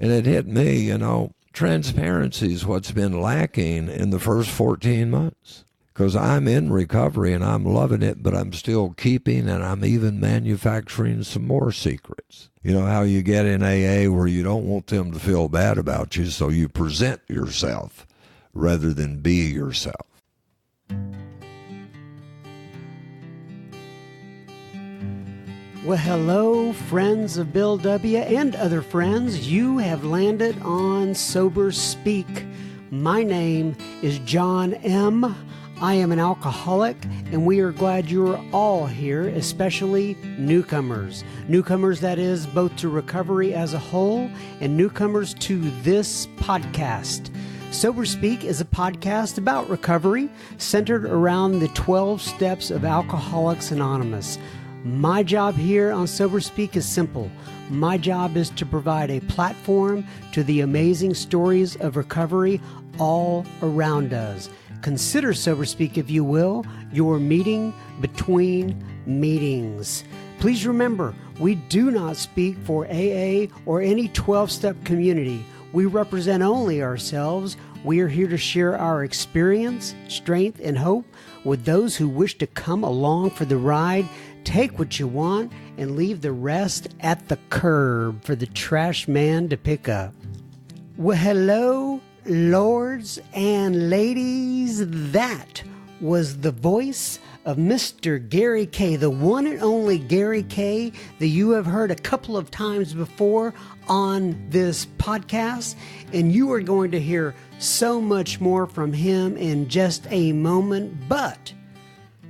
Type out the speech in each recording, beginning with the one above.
And it hit me, transparency is what's been lacking in the first 14 months. Because I'm in recovery and I'm loving it, but I'm still keeping and I'm even manufacturing some more secrets. You know how you get in AA where you don't want them to feel bad about you, so you present yourself rather than be yourself. Well, hello, friends of Bill W. and other friends. You have landed on Sober Speak. My name is John M. I am an alcoholic, and we are glad you're all here, especially newcomers. Newcomers, that is, both to recovery as a whole and newcomers to this podcast. Sober Speak is a podcast about recovery centered around the 12 steps of Alcoholics Anonymous. My job here on Sober Speak is simple. My job is to provide a platform to the amazing stories of recovery all around us. Consider Sober Speak, if you will, your meeting between meetings. Please remember, we do not speak for AA or any 12-step community. We represent only ourselves. We are here to share our experience, strength, and hope with those who wish to come along for the ride. Take what you want and leave the rest at the curb for the trash man to pick up. Well, hello, lords and ladies. That was the voice of Mr. Gary K., the one and only Gary K. that you have heard a couple of times before on this podcast, and you are going to hear so much more from him in just a moment. But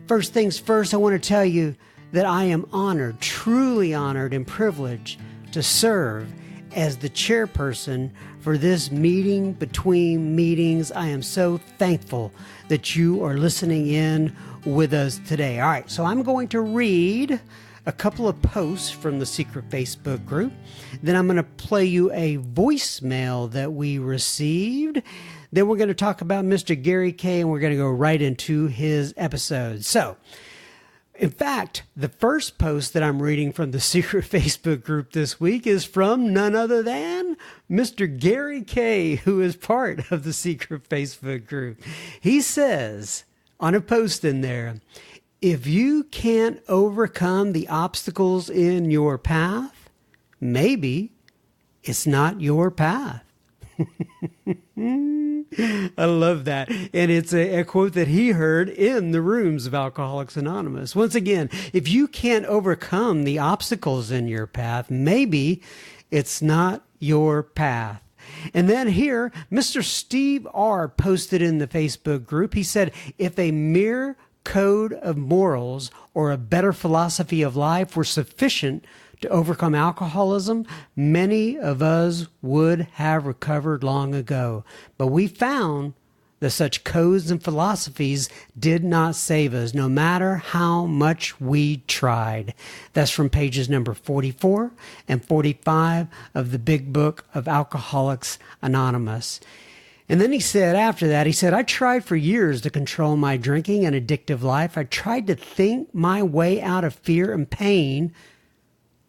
first things first, I want to tell you that I am honored, truly honored and privileged to serve as the chairperson for this meeting between meetings. I am so thankful that you are listening in with us today. All right, so I'm going to read a couple of posts from the secret Facebook group. Then I'm going to play you a voicemail that we received. Then we're going to talk about Mr. Gary K., and we're going to go right into his episode. So, in fact, the first post that I'm reading from the secret Facebook group this week is from none other than Mr. Gary K., who is part of the secret Facebook group. He says on a post in there, if you can't overcome the obstacles in your path, maybe it's not your path. I love that. And it's a quote that he heard in the rooms of Alcoholics Anonymous. Once again, if you can't overcome the obstacles in your path, maybe it's not your path. And then here, Mr. Steve R. posted in the Facebook group, he said, if a mere code of morals or a better philosophy of life were sufficient to overcome alcoholism, many of us would have recovered long ago. But we found that such codes and philosophies did not save us, no matter how much we tried. That's from pages number 44 and 45 of the big book of Alcoholics Anonymous. And then he said, after that, he said, I tried for years to control my drinking and addictive life. I tried to think my way out of fear and pain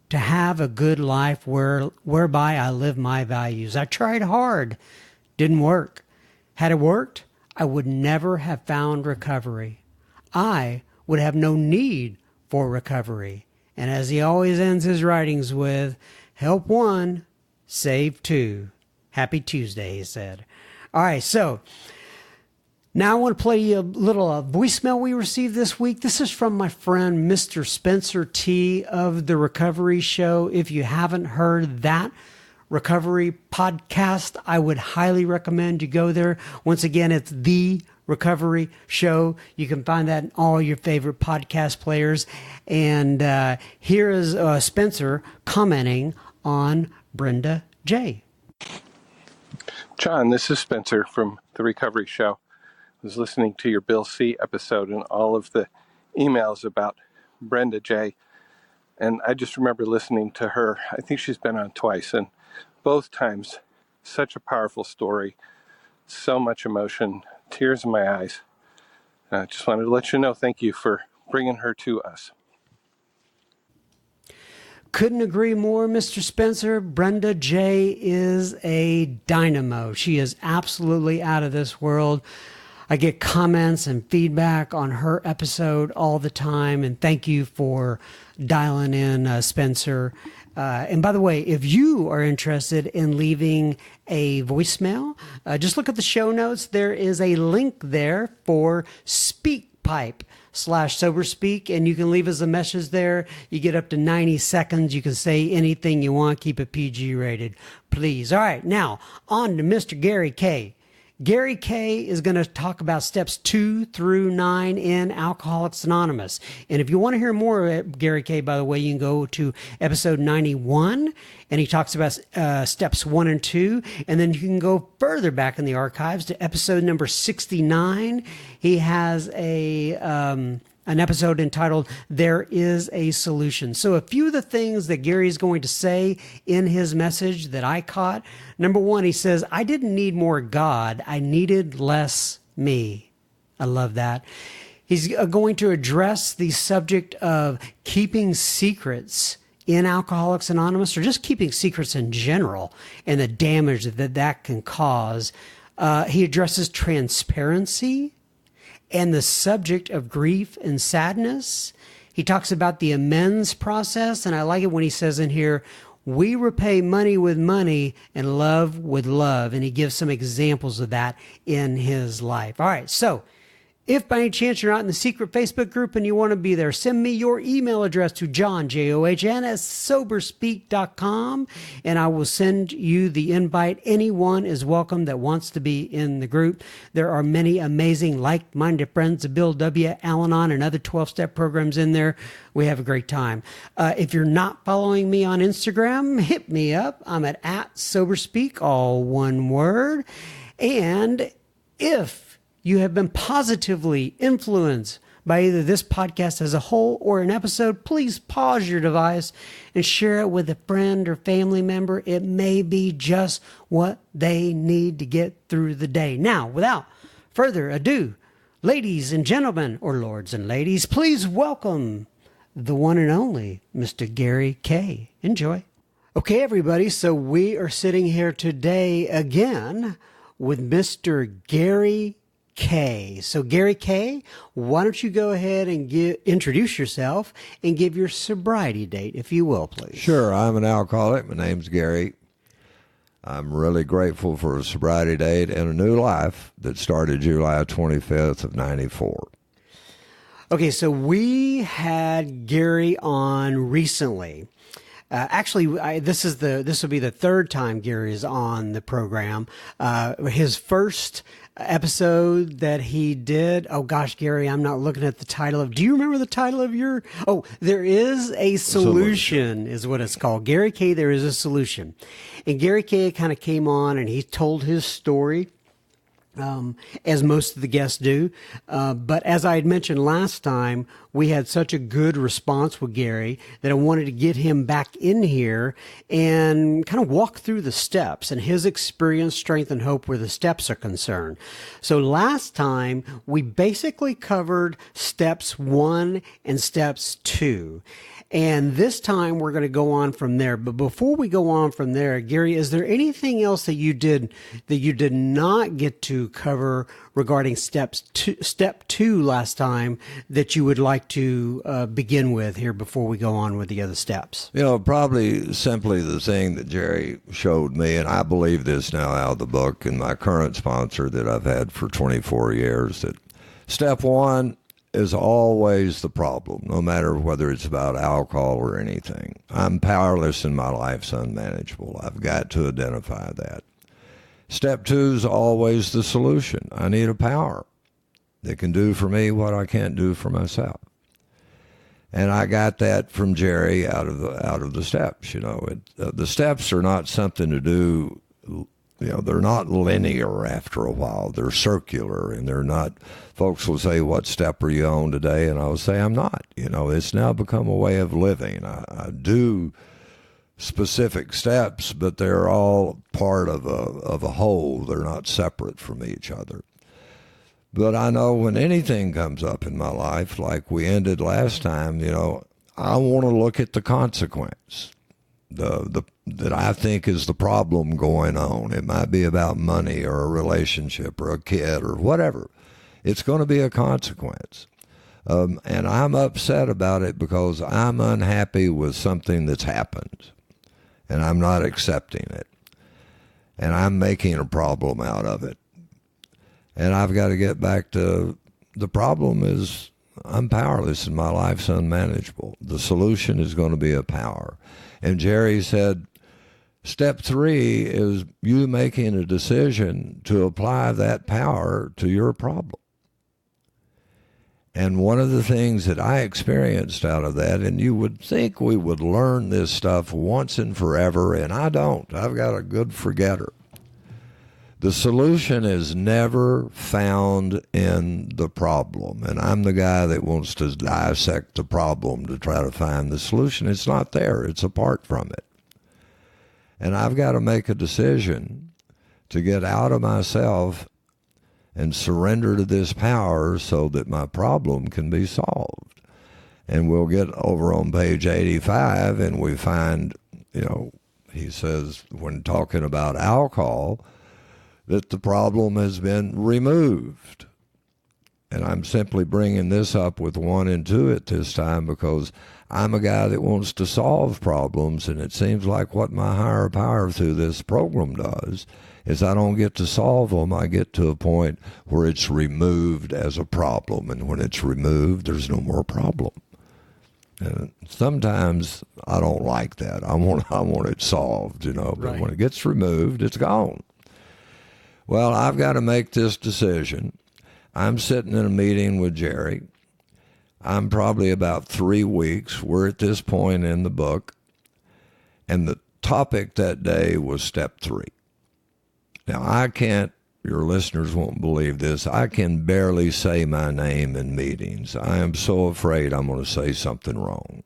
to have a good life whereby I live my values. I tried hard. Didn't work. Had it worked, I would never have found recovery. I would have no need for recovery. And as he always ends his writings with, help one, save two. Happy Tuesday, he said. All right, so now I want to play you a little voicemail we received this week. This is from my friend, Mr. Spencer T. of The Recovery Show. If you haven't heard that recovery podcast, I would highly recommend you go there. Once again, it's The Recovery Show. You can find that in all your favorite podcast players. And here is Spencer commenting on Brenda J. John, this is Spencer from The Recovery Show. I was listening to your Bill C. episode and all of the emails about Brenda J. And I just remember listening to her. I think she's been on twice, and both times, such a powerful story, so much emotion, tears in my eyes. I just wanted to let you know, thank you for bringing her to us. Couldn't agree more, Mr. Spencer. Brenda J. is a dynamo. She is absolutely out of this world. I get comments and feedback on her episode all the time, and thank you for dialing in, Spencer. And by the way, if you are interested in leaving a voicemail, just look at the show notes. There is a link there for SpeakPipe/SoberSpeak, and you can leave us a message there. You get up to 90 seconds. You can say anything you want. Keep it PG rated, please. All right, now on to Mr. Gary K. Gary K is going to talk about steps 2 through 9 in Alcoholics Anonymous. And if you want to hear more of Gary K, by the way, you can go to episode 91, and he talks about steps 1 and 2. And then you can go further back in the archives to episode number 69. He has an episode entitled There is a Solution. So a few of the things that Gary is going to say in his message that I caught. Number 1, he says, I didn't need more God. I needed less me. I love that. He's going to address the subject of keeping secrets in Alcoholics Anonymous, or just keeping secrets in general, and the damage that can cause. He addresses transparency and the subject of grief and sadness. He talks about the amends process, and I like it when he says in here, we repay money with money and love with love, and he gives some examples of that in his life. All right, so if by any chance you're not in the secret Facebook group and you want to be there, send me your email address to John, John, at soberspeak.com, and I will send you the invite. Anyone is welcome that wants to be in the group. There are many amazing like-minded friends of Bill W., Al-Anon, and other 12-step programs in there. We have a great time. If you're not following me on Instagram, hit me up. I'm at @soberspeak, all one word. And if you have been positively influenced by either this podcast as a whole or an episode, please pause your device and share it with a friend or family member. It may be just what they need to get through the day. Now, without further ado, ladies and gentlemen, or lords and ladies, please welcome the one and only Mr. Gary K. Enjoy. Okay, everybody, so we are sitting here today again with Mr. Gary K. So Gary K, why don't you go ahead and introduce yourself and give your sobriety date, if you will, please. Sure, I'm an alcoholic. My name's Gary. I'm really grateful for a sobriety date and a new life that started July 25th of 94. Okay, so we had Gary on recently. Actually, this will be the third time Gary is on the program. His first episode that he did, oh gosh, Gary, I'm not looking at the title of, do you remember the title of your, There is a Solution is what it's called. Gary K, There is a Solution. And Gary K kind of came on and he told his story, as most of the guests do. But as I had mentioned last time, we had such a good response with Gary that I wanted to get him back in here and kind of walk through the steps and his experience, strength, and hope where the steps are concerned. So last time, we basically covered steps 1 and steps 2. And this time we're going to go on from there. But before we go on from there, Gary, is there anything else that you did not get to cover regarding step 2 last time that you would like to begin with here before we go on with the other steps? You know, probably simply the thing that Jerry showed me, and I believe this now out of the book and my current sponsor that I've had for 24 years, that step 1 is always the problem, no matter whether it's about alcohol or anything. I'm powerless and my life's unmanageable. I've got to identify that. Step 2 is always the solution. I need a power that can do for me what I can't do for myself. And I got that from Jerry out of the steps. You know, the steps are not something to do. You know, they're not linear after a while. They're circular, and they're not. Folks will say, "What step are you on today?" And I'll say, "I'm not." You know, it's now become a way of living. I do specific steps, but they're all part of a whole. They're not separate from each other. But I know when anything comes up in my life, like we ended last time, you know, I want to look at the consequence. That I think is the problem going on. It might be about money or a relationship or a kid or whatever. It's going to be a consequence. And I'm upset about it because I'm unhappy with something that's happened. And I'm not accepting it. And I'm making a problem out of it. And I've got to get back to the problem is I'm powerless and my life's unmanageable. The solution is going to be a power. And Jerry said, step 3 is you making a decision to apply that power to your problem. And one of the things that I experienced out of that, and you would think we would learn this stuff once and forever, and I don't. I've got a good forgetter. The solution is never found in the problem. And I'm the guy that wants to dissect the problem to try to find the solution. It's not there. It's apart from it. And I've got to make a decision to get out of myself and surrender to this power so that my problem can be solved. And we'll get over on page 85 and we find, he says when talking about alcohol, that the problem has been removed. And I'm simply bringing this up with 1 and 2 at this time because I'm a guy that wants to solve problems, and it seems like what my higher power through this program does is I don't get to solve them. I get to a point where it's removed as a problem, and when it's removed, there's no more problem. And sometimes I don't like that. I want it solved, but Right. When it gets removed, it's gone. Well, I've got to make this decision. I'm sitting in a meeting with Jerry. I'm probably about 3 weeks. We're at this point in the book. And the topic that day was step 3. Now, I can't, your listeners won't believe this, I can barely say my name in meetings. I am so afraid I'm going to say something wrong.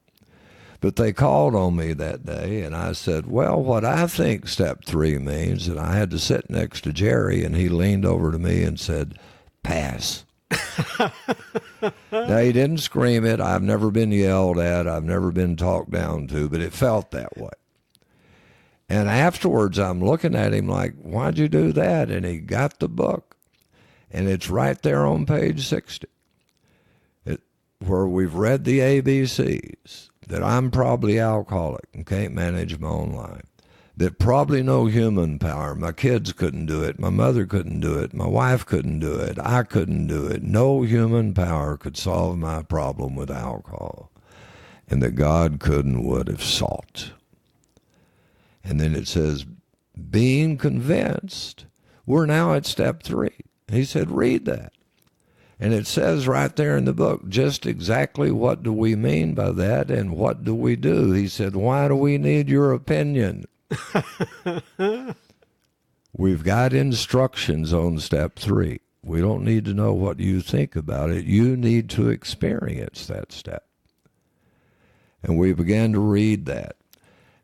But they called on me that day, and I said, well, what I think step 3 means, and I had to sit next to Jerry, and he leaned over to me and said, pass. Now, he didn't scream it. I've never been yelled at. I've never been talked down to, but it felt that way. And afterwards, I'm looking at him like, why'd you do that? And he got the book, and it's right there on page 60, where we've read the ABCs. That I'm probably alcoholic and can't manage my own life. That probably no human power. My kids couldn't do it. My mother couldn't do it. My wife couldn't do it. I couldn't do it. No human power could solve my problem with alcohol. And that God could and would have sought. And then it says, being convinced, we're now at step 3. He said, read that. And it says right there in the book just exactly what do we mean by that and what do we do. He said, why do we need your opinion? We've got instructions on step 3. We don't need to know what you think about it. You need to experience that step. And we began to read that.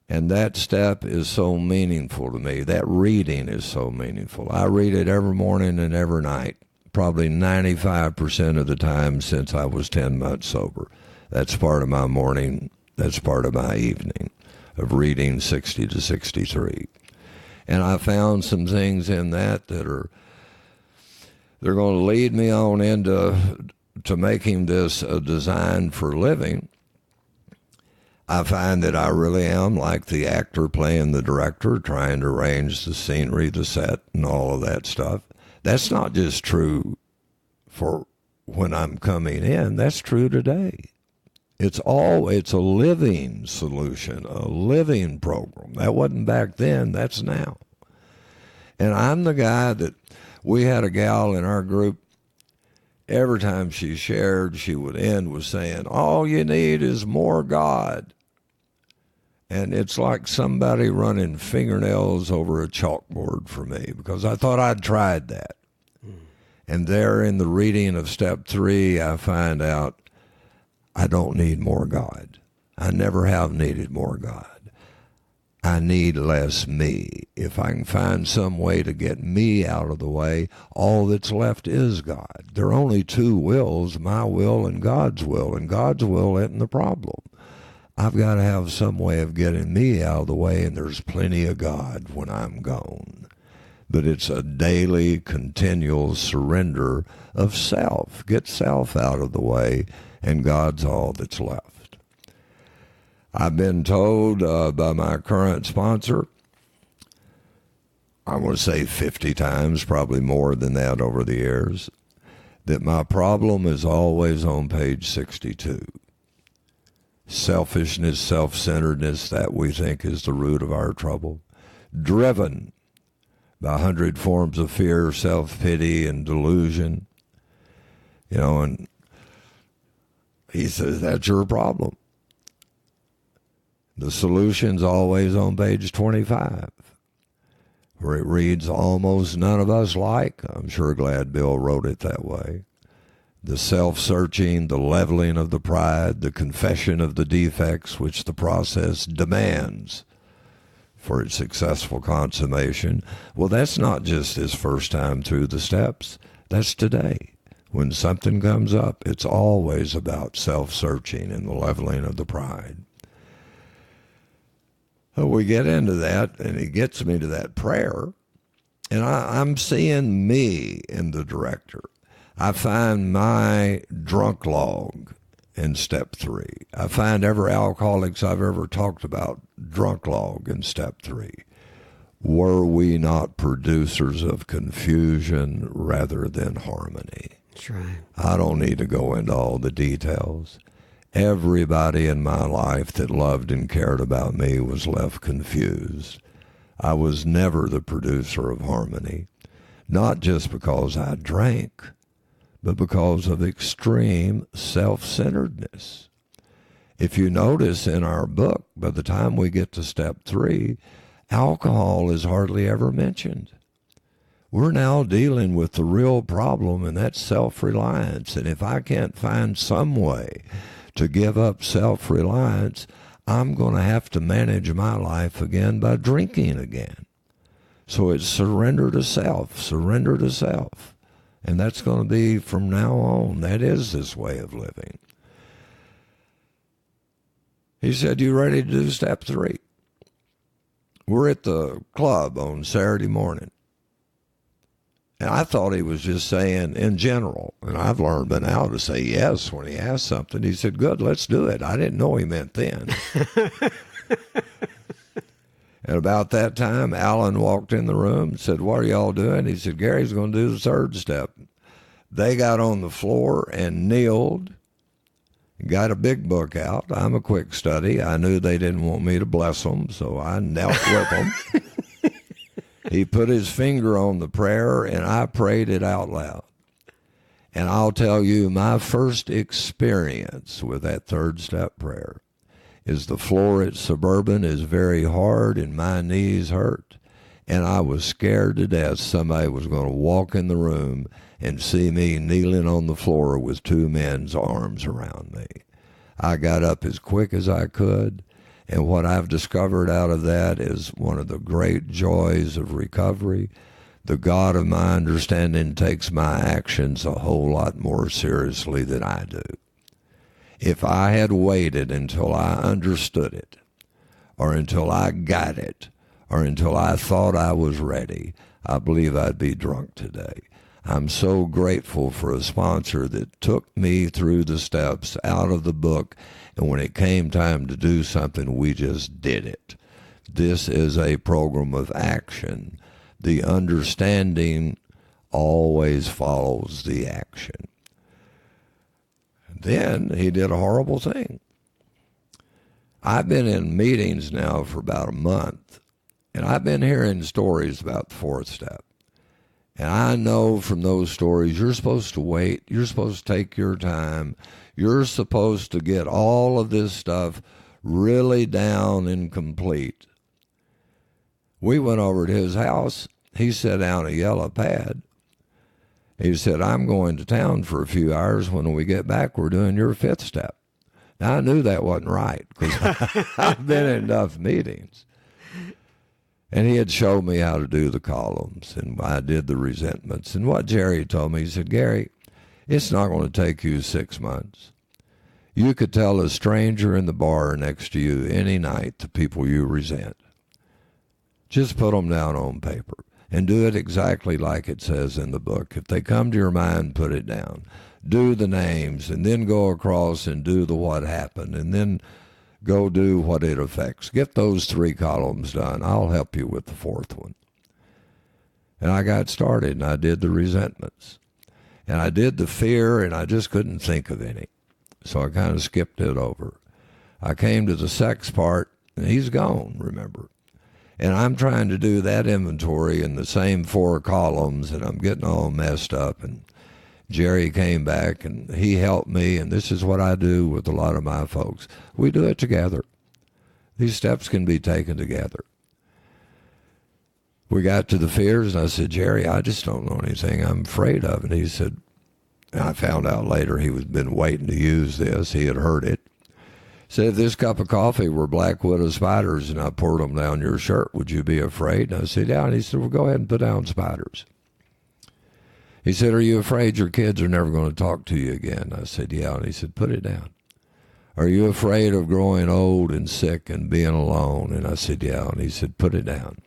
And that step is so meaningful to me. That reading is so meaningful. I read it every morning and every night. Probably 95% of the time since I was 10 months sober. That's part of my morning. That's part of my evening of reading 60 to 63. And I found some things in that they're going to lead me on into making this a design for living. I find that I really am like the actor playing the director, trying to arrange the scenery, the set, and all of that stuff. That's not just true for when I'm coming in. That's true today. It's a living solution, a living program. That wasn't back then. That's now. And I'm the guy that we had a gal in our group. Every time she shared, she would end with saying, all you need is more God. And it's like somebody running fingernails over a chalkboard for me because I thought I'd tried that. And there in the reading of step 3, I find out I don't need more God. I never have needed more God. I need less me. If I can find some way to get me out of the way, all that's left is God. There are only 2 wills, my will and God's will isn't the problem. I've got to have some way of getting me out of the way, and there's plenty of God when I'm gone. But it's a daily, continual surrender of self. Get self out of the way, and God's all that's left. I've been told by my current sponsor, I want to say 50 times, probably more than that over the years, that my problem is always on page 62. Selfishness, self-centeredness, that we think is the root of our trouble. Driven by 100 forms of fear, self-pity, and delusion. And he says, that's your problem. The solution's always on page 25, where it reads, almost none of us like. I'm sure glad Bill wrote it that way. The self-searching, the leveling of the pride, the confession of the defects which the process demands for its successful consummation. Well, that's not just his first time through the steps. That's today. When something comes up, it's always about self-searching and the leveling of the pride. So we get into that, and he gets me to that prayer, and I'm seeing me in the director. I find my drunk log in step 3. I find every alcoholics I've ever talked about drunk log in step 3. Were we not producers of confusion rather than harmony? That's right. I don't need to go into all the details. Everybody in my life that loved and cared about me was left confused. I was never the producer of harmony, not just because I drank, but because of extreme self-centeredness. If you notice in our book, by the time we get to step 3, alcohol is hardly ever mentioned. We're now dealing with the real problem, and that's self-reliance. And if I can't find some way to give up self-reliance, I'm going to have to manage my life again by drinking again. So it's surrender to self, surrender to self. And that's going to be from now on. That is this way of living. He said, you ready to do step 3? We're at the club on Saturday morning. And I thought he was just saying in general. And I've learned by now to say yes when he asks something. He said, good, let's do it. I didn't know he meant then. And about that time, Alan walked in the room and said, what are y'all doing? He said, Gary's going to do the 3rd step. They got on the floor and kneeled, got a big book out. I'm a quick study. I knew they didn't want me to bless them, so I knelt with them. He put his finger on the prayer, and I prayed it out loud. And I'll tell you, my first experience with that 3rd step prayer is the floor at Suburban is very hard and my knees hurt. And I was scared to death somebody was going to walk in the room and see me kneeling on the floor with 2 men's arms around me. I got up as quick as I could, and what I've discovered out of that is one of the great joys of recovery. The God of my understanding takes my actions a whole lot more seriously than I do. If I had waited until I understood it, or until I got it, or until I thought I was ready, I believe I'd be drunk today. I'm so grateful for a sponsor that took me through the steps out of the book, and when it came time to do something, we just did it. This is a program of action. The understanding always follows the action. Then he did a horrible thing. I've been in meetings now for about a month, and I've been hearing stories about the 4th step. And I know from those stories, you're supposed to wait. You're supposed to take your time. You're supposed to get all of this stuff really down and complete. We went over to his house. He set down a yellow pad. He said, I'm going to town for a few hours. When we get back, we're doing your 5th step. Now, I knew that wasn't right because I've been in enough meetings. And he had showed me how to do the columns, and I did the resentments. And what Jerry told me, he said, Gary, it's not going to take you 6 months. You could tell a stranger in the bar next to you any night the people you resent. Just put them down on paper and do it exactly like it says in the book. If they come to your mind, put it down. Do the names and then go across and do the what happened and then go do what it affects. Get those 3 columns done. I'll help you with the 4th one. And I got started and I did the resentments. And I did the fear and I just couldn't think of any. So I kind of skipped it over. I came to the sex part and he's gone, remember. And I'm trying to do that inventory in the same 4 columns, and I'm getting all messed up. And Jerry came back, and he helped me, and this is what I do with a lot of my folks. We do it together. These steps can be taken together. We got to the fears, and I said, Jerry, I just don't know anything I'm afraid of. And he said, and I found out later he was been waiting to use this. He had heard it. Said, if this cup of coffee were black widow spiders and I poured them down your shirt, would you be afraid? And I said, yeah. And he said, well, go ahead and put down spiders. He said, are you afraid your kids are never going to talk to you again? I said, yeah. And he said, put it down. Are you afraid of growing old and sick and being alone? And I said, yeah. And he said, put it down.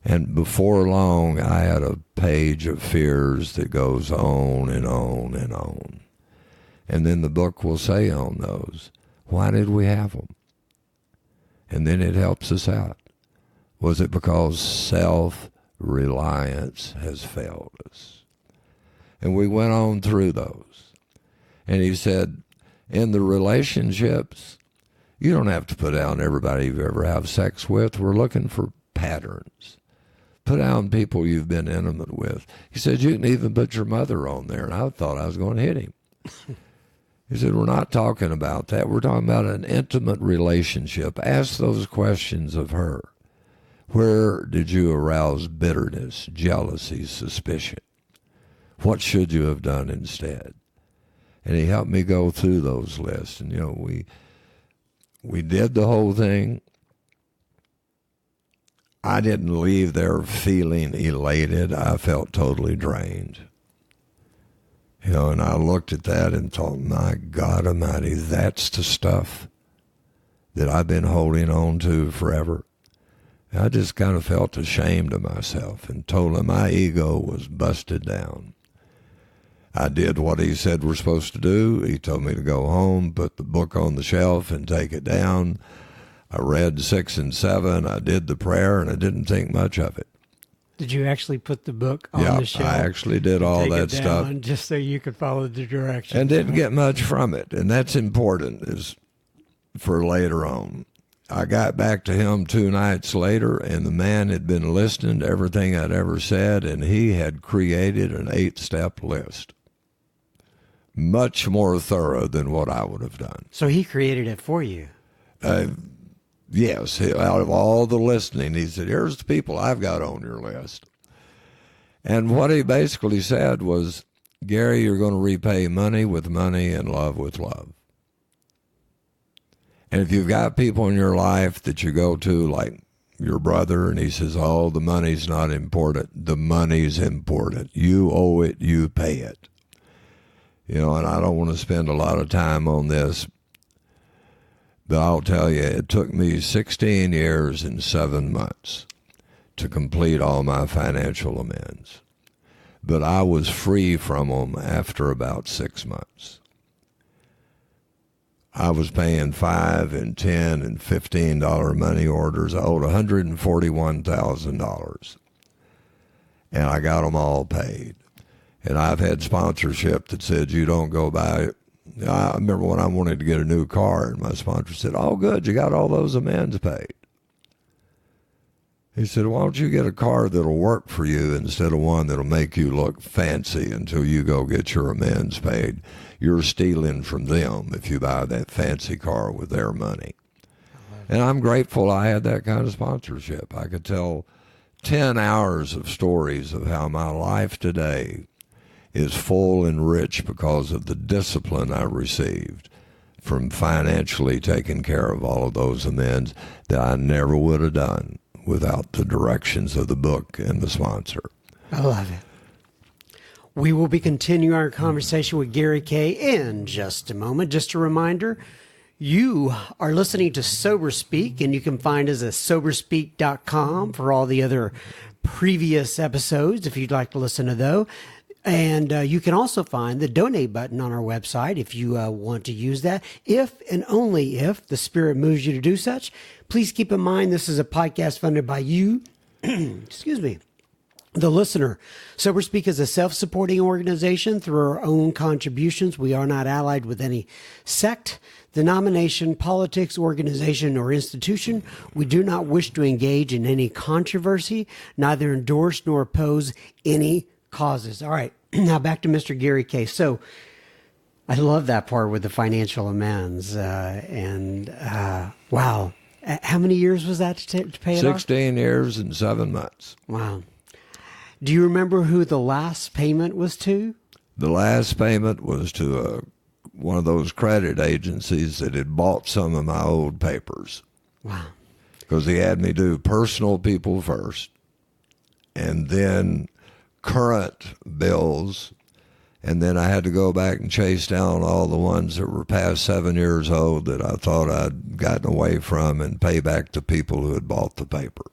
And before long, I had a page of fears that goes on and on and on. And then the book will say on those, why did we have them? And then it helps us out. Was it because self-reliance has failed us? And we went on through those. And he said, in the relationships, you don't have to put down everybody you've ever had sex with. We're looking for patterns. Put down people you've been intimate with. He said, you can even put your mother on there. And I thought I was going to hit him. He said, we're not talking about that. We're talking about an intimate relationship. Ask those questions of her. Where did you arouse bitterness, jealousy, suspicion? What should you have done instead? And he helped me go through those lists. And, we did the whole thing. I didn't leave there feeling elated. I felt totally drained. And I looked at that and thought, my God Almighty, that's the stuff that I've been holding on to forever. I just kind of felt ashamed of myself and told him my ego was busted down. I did what he said we're supposed to do. He told me to go home, put the book on the shelf and take it down. I read 6 and 7. I did the prayer, and I didn't think much of it. Did you actually put the book on the shelf? I actually did all that stuff. Just so you could follow the directions. And didn't get much from it. And that's important is for later on. I got back to him 2 nights later, and the man had been listening to everything I'd ever said, and he had created an 8-step list. Much more thorough than what I would have done. So he created it for you? Yes, out of all the listening, he said, here's the people I've got on your list. And what he basically said was, Gary, you're going to repay money with money and love with love. And if you've got people in your life that you go to, like your brother, and he says, oh, the money's not important. The money's important. You owe it, you pay it. And I don't want to spend a lot of time on this, but I'll tell you, it took me 16 years and 7 months to complete all my financial amends. But I was free from them after about 6 months. I was paying $5 and $10 and $15 money orders. I owed $141,000. And I got them all paid. And I've had sponsorship that said, you don't go buy it. I remember when I wanted to get a new car, and my sponsor said, oh, good, you got all those amends paid. He said, why don't you get a car that'll work for you instead of one that'll make you look fancy until you go get your amends paid. You're stealing from them if you buy that fancy car with their money. And I'm grateful I had that kind of sponsorship. I could tell 10 hours of stories of how my life today is full and rich because of the discipline I received from financially taking care of all of those amends that I never would have done without the directions of the book and the sponsor. I love it. We will be continuing our conversation with Gary Kay in just a moment. Just a reminder, you are listening to Sober Speak, and you can find us at soberspeak.com for all the other previous episodes if you'd like to listen to those. And you can also find the donate button on our website if you want to use that. If and only if the Spirit moves you to do such. Please keep in mind this is a podcast funded by you. Excuse me. The listener. Sober Speak is a self-supporting organization through our own contributions. We are not allied with any sect, denomination, politics, organization, or institution. We do not wish to engage in any controversy, neither endorse nor oppose any causes. All right. Now back to Mr. Gary Kay. So I love that part with the financial amends. Wow. How many years was that to pay it off? 16 years and 7 months. Wow. Do you remember who the last payment was to? The last payment was to one of those credit agencies that had bought some of my old papers. Wow. Because he had me do personal people first, and then current bills, and then I had to go back and chase down all the ones that were past 7 years old that I thought I'd gotten away from and pay back to people who had bought the paper.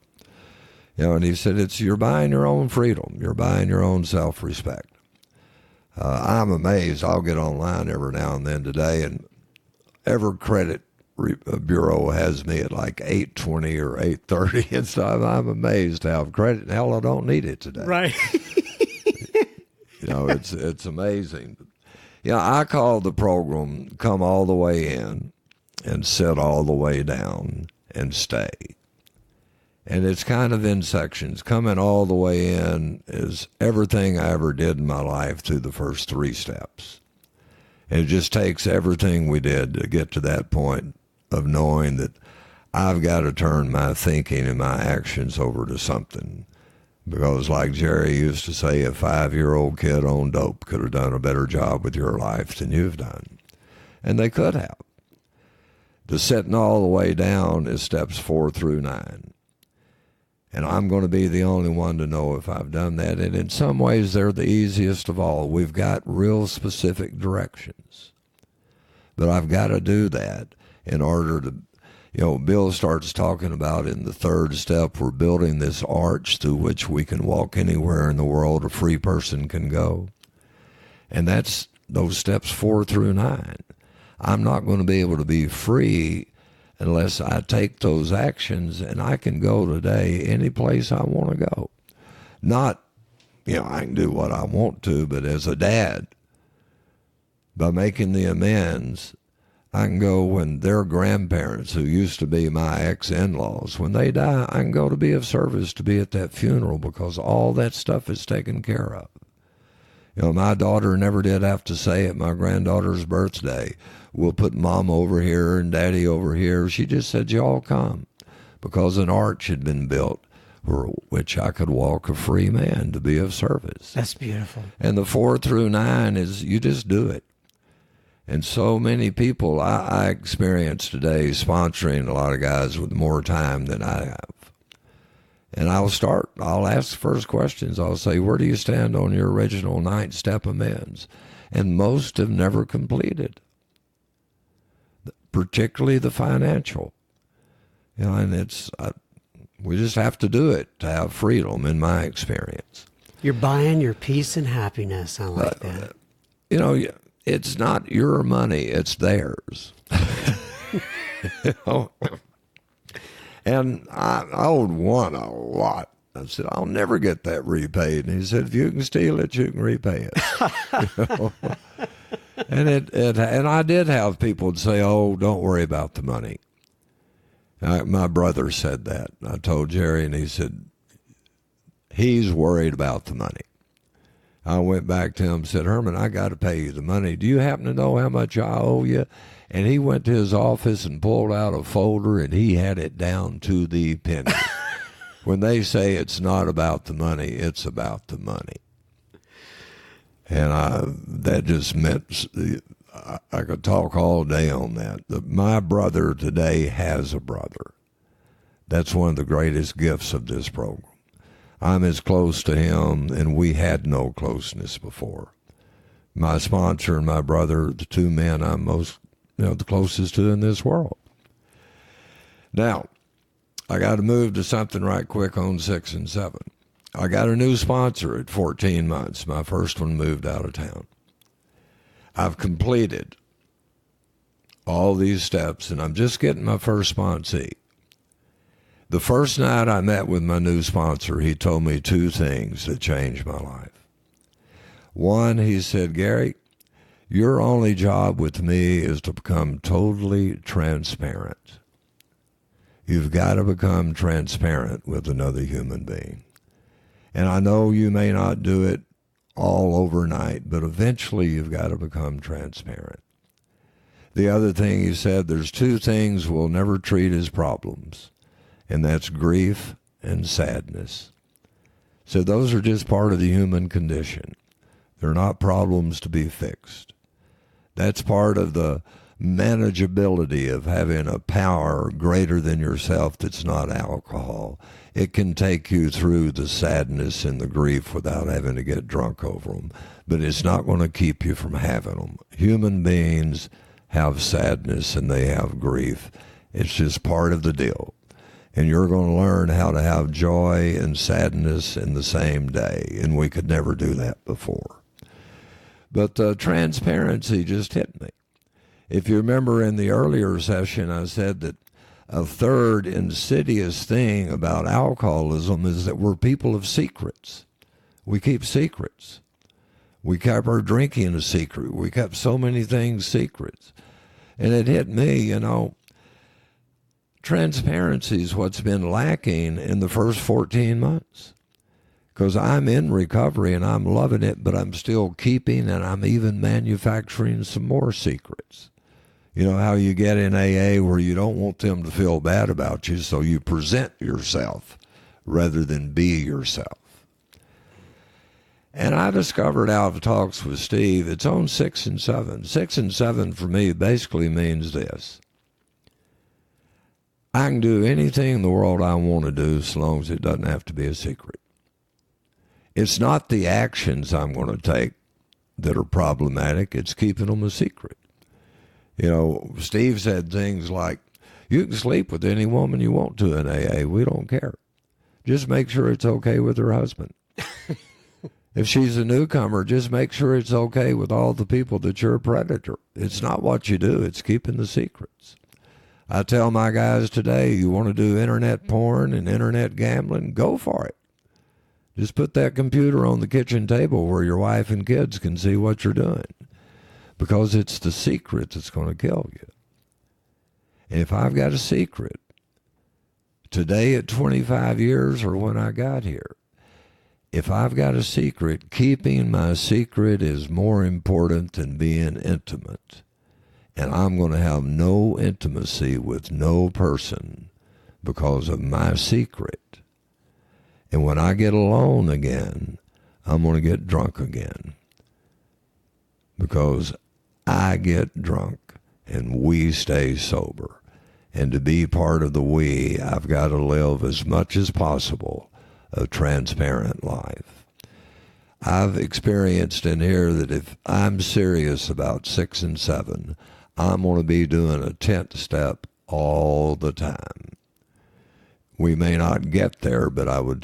You know, and he said, you're buying your own freedom. You're buying your own self-respect. I'm amazed. I'll get online every now and then today, and every credit bureau has me at like 8:20 or 8:30 and stuff. I'm amazed how credit. Hell, I don't need it today. Right. You know, it's amazing. Yeah, I call the program "Come All the Way In and Sit All the Way Down and Stay." And it's kind of in sections. Coming all the way in is everything I ever did in my life through the first 3 steps. And it just takes everything we did to get to that point of knowing that I've got to turn my thinking and my actions over to something. Because like Jerry used to say, a 5-year-old kid on dope could have done a better job with your life than you've done. And they could have. The sitting all the way down is steps 4 through 9. And I'm going to be the only one to know if I've done that. And in some ways, they're the easiest of all. We've got real specific directions. But I've got to do that in order to, you know, Bill starts talking about in the 3rd step, we're building this arch through which we can walk anywhere in the world a free person can go. And that's those steps 4 through 9. I'm not going to be able to be free unless I take those actions, and I can go today any place I want to go. Not, you know, I can do what I want to, but as a dad, by making the amends, I can go when their grandparents, who used to be my ex-in-laws, when they die, I can go to be of service to be at that funeral because all that stuff is taken care of. You know, my daughter never did have to say at my granddaughter's birthday, we'll put Mom over here and Daddy over here. She just said, you all come, because an arch had been built for which I could walk a free man to be of service. That's beautiful. And the 4 through 9 is you just do it. And so many people I experience today sponsoring a lot of guys with more time than I have. And I'll ask the first questions. I'll say, where do you stand on your original 9th step amends? And most have never completed, particularly the financial. You know, and we just have to do it to have freedom, in my experience. You're buying your peace and happiness. I like that. You know, it's not your money, it's theirs. You know? And I owed one a lot. I said, I'll never get that repaid. And he said, if you can steal it, you can repay it. You know? And I did have people say, oh, don't worry about the money. My brother said that. I told Jerry, and he said, he's worried about the money. I went back to him and said, Herman, I got to pay you the money. Do you happen to know how much I owe you? And he went to his office and pulled out a folder, and he had it down to the penny. When they say it's not about the money, it's about the money. And that just meant I could talk all day on that. My brother today has a brother. That's one of the greatest gifts of this program. I'm as close to him, and we had no closeness before. My sponsor and my brother, the two men I'm most, the closest to in this world. Now, I got to move to something right quick on 6 and 7. I got a new sponsor at 14 months. My first one moved out of town. I've completed all these steps, and I'm just getting my first sponsee. The first night I met with my new sponsor, he told me two things that changed my life. One, he said, Gary, your only job with me is to become totally transparent. You've got to become transparent with another human being. And I know you may not do it all overnight, but eventually you've got to become transparent. The other thing he said, there's two things we'll never treat as problems, and that's grief and sadness. So those are just part of the human condition. They're not problems to be fixed. That's part of the manageability of having a power greater than yourself that's not alcohol. It can take you through the sadness and the grief without having to get drunk over them, but it's not going to keep you from having them. Human beings have sadness and they have grief. It's just part of the deal. And you're going to learn how to have joy and sadness in the same day, and we could never do that before. But transparency just hit me. If you remember in the earlier session, I said that a third insidious thing about alcoholism is that we're people of secrets. We keep secrets. We kept our drinking a secret. We kept so many things secrets. And it hit me, transparency is what's been lacking in the first 14 months. Because I'm in recovery and I'm loving it, but I'm still keeping and I'm even manufacturing some more secrets. You know how you get in AA where you don't want them to feel bad about you, so you present yourself rather than be yourself. And I discovered out of talks with Steve, it's on 6 and 7. 6 and 7 for me basically means this. I can do anything in the world I want to do so long as it doesn't have to be a secret. It's not the actions I'm going to take that are problematic, it's keeping them a secret. Steve said things like, you can sleep with any woman you want to in AA. We don't care. Just make sure it's okay with her husband. If she's a newcomer, just make sure it's okay with all the people that you're a predator. It's not what you do. It's keeping the secrets. I tell my guys today, you want to do internet porn and internet gambling, go for it. Just put that computer on the kitchen table where your wife and kids can see what you're doing. Because it's the secret that's going to kill you. And if I've got a secret, today at 25 years or when I got here, if I've got a secret, keeping my secret is more important than being intimate. And I'm going to have no intimacy with no person because of my secret. And when I get alone again, I'm going to get drunk again. Because I get drunk and we stay sober. And to be part of the we, I've got to live as much as possible a transparent life. I've experienced in here that if I'm serious about 6 and 7, I'm going to be doing a 10th step all the time. We may not get there, but I would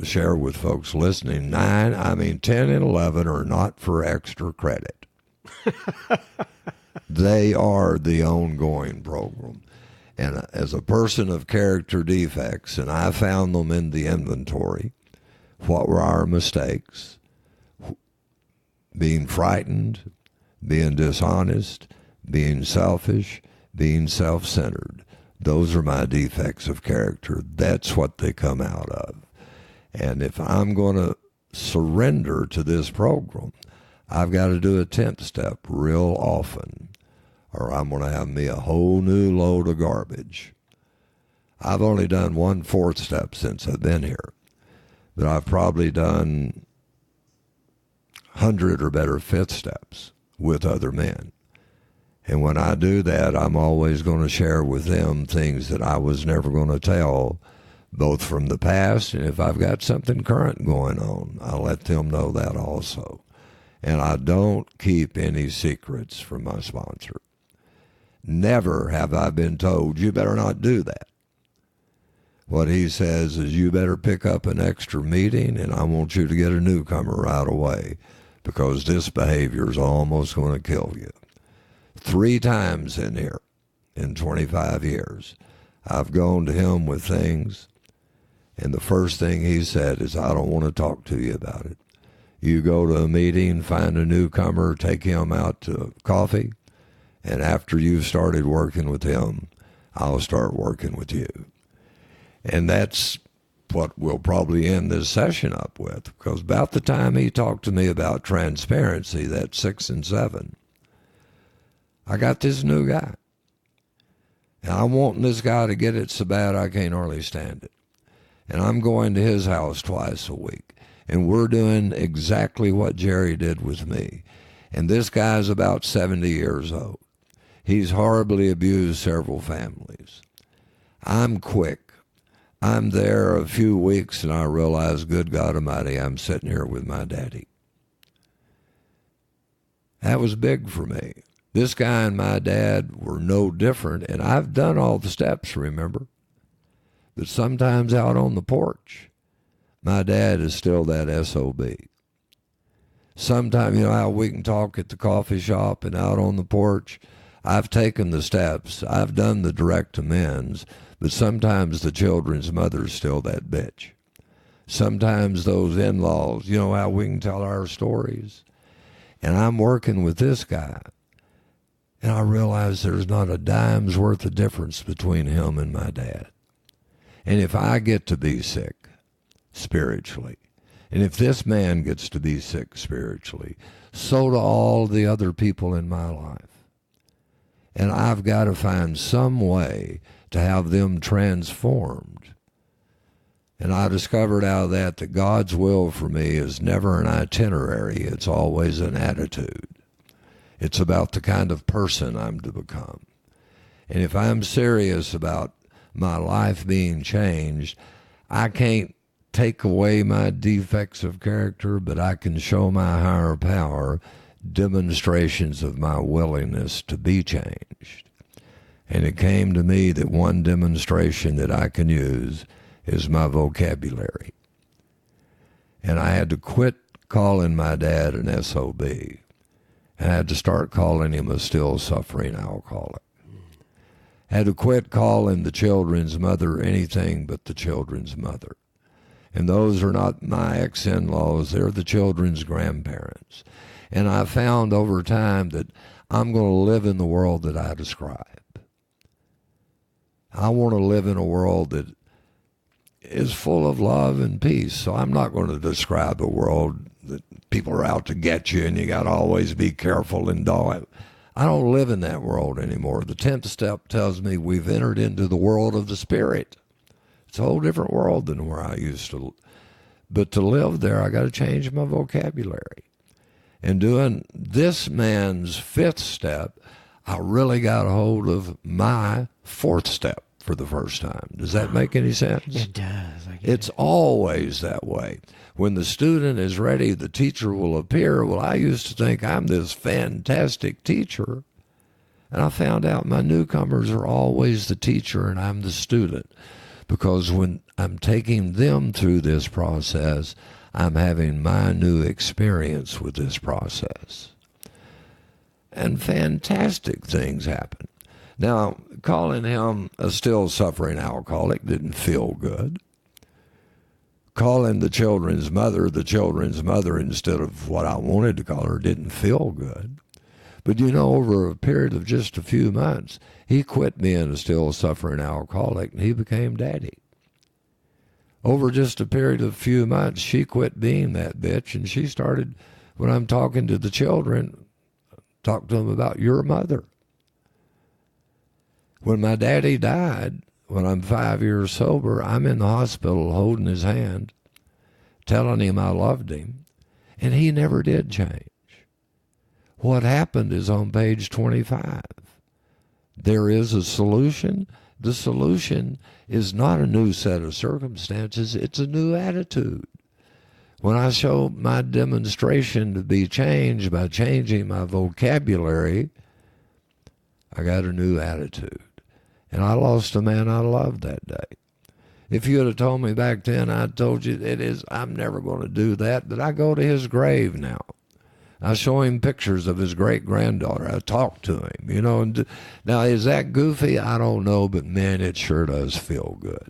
share with folks listening, 10 and 11 are not for extra credit. They are the ongoing program. And as a person of character defects, and I found them in the inventory, what were our mistakes? Being frightened, being dishonest, being selfish, being self-centered. Those are my defects of character. That's what they come out of. And if I'm going to surrender to this program, I've got to do a 10th step real often, or I'm going to have me a whole new load of garbage. I've only done 1 4th step since I've been here, but I've probably done 100 or better 5th steps with other men. And when I do that, I'm always going to share with them things that I was never going to tell both from the past, and if I've got something current going on, I let them know that also. And I don't keep any secrets from my sponsor. Never have I been told, you better not do that. What he says is, you better pick up an extra meeting, and I want you to get a newcomer right away, because this behavior is almost going to kill you. 3 times in here, in 25 years, I've gone to him with things, and the first thing he said is, I don't want to talk to you about it. You go to a meeting, find a newcomer, take him out to coffee, and after you've started working with him, I'll start working with you. And that's what we'll probably end this session up with, because about the time he talked to me about transparency, that 6 and 7, I got this new guy. And I'm wanting this guy to get it so bad I can't hardly stand it. And I'm going to his house twice a week. And we're doing exactly what Jerry did with me. And this guy's about 70 years old. He's horribly abused several families. I'm quick. I'm there a few weeks and I realize, good God Almighty, I'm sitting here with my daddy. That was big for me. This guy and my dad were no different, and I've done all the steps, remember? But sometimes out on the porch, my dad is still that SOB. Sometimes, you know how we can talk at the coffee shop and out on the porch? I've taken the steps. I've done the direct amends, but sometimes the children's mother's still that bitch. Sometimes those in-laws, you know how we can tell our stories? And I'm working with this guy, and I realize there's not a dime's worth of difference between him and my dad. And if I get to be sick spiritually, and if this man gets to be sick spiritually, so do all the other people in my life. And I've got to find some way to have them transformed. And I discovered out of that God's will for me is never an itinerary. It's always an attitude. It's about the kind of person I'm to become. And if I'm serious about my life being changed, I can't take away my defects of character, but I can show my higher power demonstrations of my willingness to be changed. And it came to me that one demonstration that I can use is my vocabulary. And I had to quit calling my dad an SOB. And I had to start calling him a still-suffering alcoholic. I had to quit calling the children's mother anything but the children's mother. And those are not my ex-in-laws, they're the children's grandparents. And I found over time that I'm going to live in the world that I describe. I want to live in a world that is full of love and peace. So I'm not going to describe a world that people are out to get you and you got to always be careful and all that. I don't live in that world anymore. The 10th step tells me we've entered into the world of the spirit. It's a whole different world than where I used to. But to live there, I got to change my vocabulary. And doing this man's 5th step, I really got a hold of my 4th step for the first time. Does that make any sense? It does. It's always that way. When the student is ready, the teacher will appear. Well, I used to think I'm this fantastic teacher. And I found out my newcomers are always the teacher and I'm the student. Because when I'm taking them through this process, I'm having my new experience with this process. And fantastic things happen. Now, calling him a still-suffering alcoholic didn't feel good. Calling the children's mother instead of what I wanted to call her didn't feel good. But you know, over a period of just a few months, he quit being a still-suffering alcoholic and he became daddy. Over just a period of a few months, she quit being that bitch and she started, when I'm talking to the children, talk to them about your mother. When my daddy died, when I'm 5 years sober, I'm in the hospital holding his hand, telling him I loved him, and he never did change. What happened is on page 25. There is a solution, The solution is not a new set of circumstances, it's a new attitude. When I show my demonstration to be changed by changing my vocabulary, I got a new attitude. And I lost a man I loved that day. If you would have told me back then, I'd told you I'm never going to do that, but I go to his grave now. I show him pictures of his great-granddaughter. I talk to him, And now, is that goofy? I don't know, but man, it sure does feel good.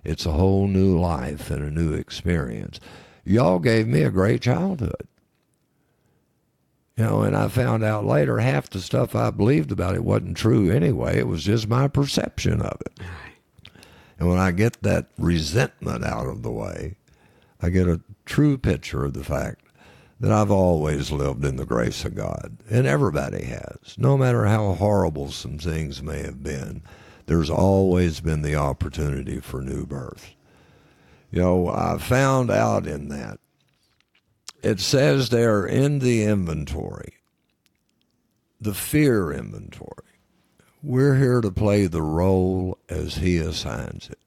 It's a whole new life and a new experience. Y'all gave me a great childhood. And I found out later half the stuff I believed about it wasn't true anyway. It was just my perception of it. And when I get that resentment out of the way, I get a true picture of the fact that I've always lived in the grace of God. And everybody has. No matter how horrible some things may have been, there's always been the opportunity for new birth. I found out in that. It says there in the inventory, the fear inventory, we're here to play the role as he assigns it.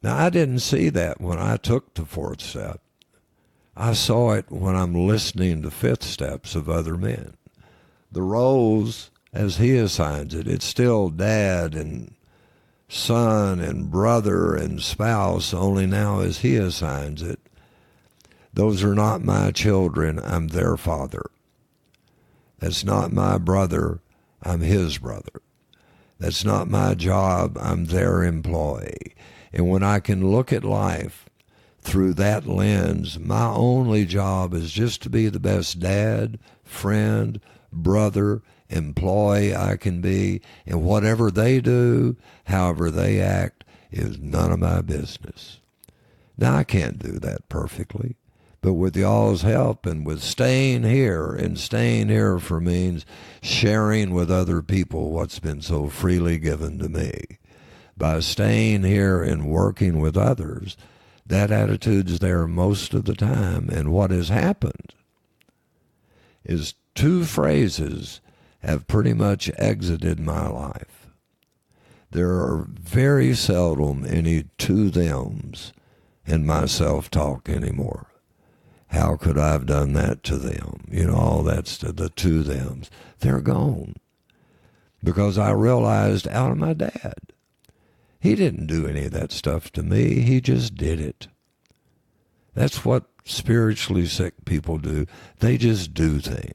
Now, I didn't see that when I took the fourth step. I saw it when I'm listening to fifth steps of other men. The roles as he assigns it, it's still dad and son and brother and spouse, only now as he assigns it. Those are not my children, I'm their father. That's not my brother, I'm his brother. That's not my job, I'm their employee. And when I can look at life through that lens, my only job is just to be the best dad, friend, brother, employee I can be. And whatever they do, however they act, is none of my business. Now, I can't do that perfectly. But with y'all's help and with staying here, and staying here for means sharing with other people what's been so freely given to me. By staying here and working with others, that attitude's there most of the time. And what has happened is two phrases have pretty much exited my life. There are very seldom any to-thems in my self-talk anymore. How could I have done that to them? All that's the to-thems. They're gone. Because I realized out of my dad, he didn't do any of that stuff to me. He just did it. That's what spiritually sick people do. They just do things.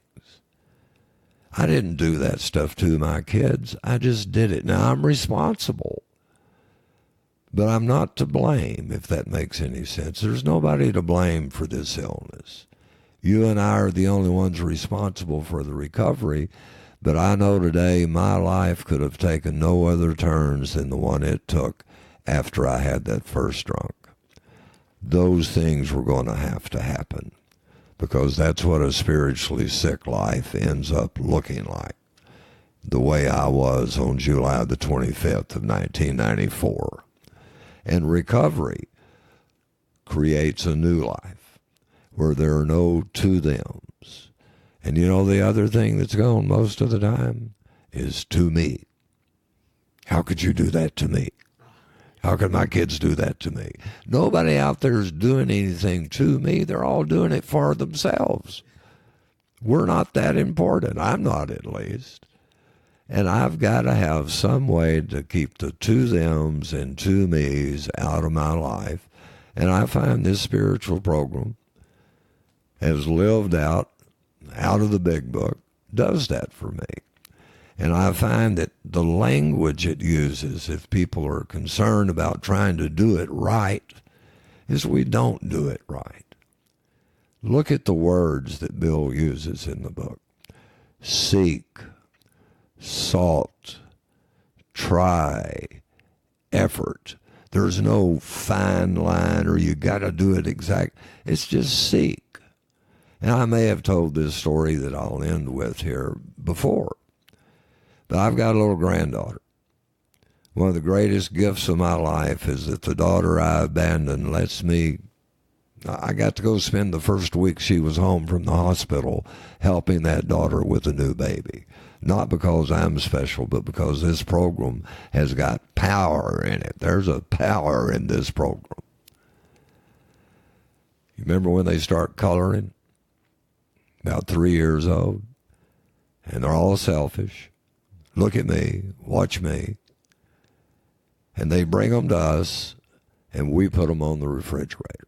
I didn't do that stuff to my kids. I just did it. Now, I'm responsible. But I'm not to blame, if that makes any sense. There's nobody to blame for this illness. You and I are the only ones responsible for the recovery, but I know today my life could have taken no other turns than the one it took after I had that first drunk. Those things were going to happen, because that's what a spiritually sick life ends up looking like. The way I was on July the 25th of 1994. And recovery creates a new life where there are no to-thems. And the other thing that's gone most of the time is to me. How could you do that to me? How could my kids do that to me? Nobody out there is doing anything to me. They're all doing it for themselves. We're not that important. I'm not, at least. And I've got to have some way to keep the to-thems and to-me's out of my life. And I find this spiritual program has lived out of the big book, does that for me. And I find that the language it uses, if people are concerned about trying to do it right, is we don't do it right. Look at the words that Bill uses in the book. Seek, sought, try, effort. There's no fine line or you got to do it exact. It's just seek. And I may have told this story that I'll end with here before, but I've got a little granddaughter. One of the greatest gifts of my life is that the daughter I abandoned lets me I got to go spend the first week she was home from the hospital helping that daughter with a new baby. Not because I'm special, but because this program has got power in it. There's a power in this program. You remember when they start coloring? About 3 years old. And they're all selfish. Look at me. Watch me. And they bring them to us, and we put them on the refrigerator.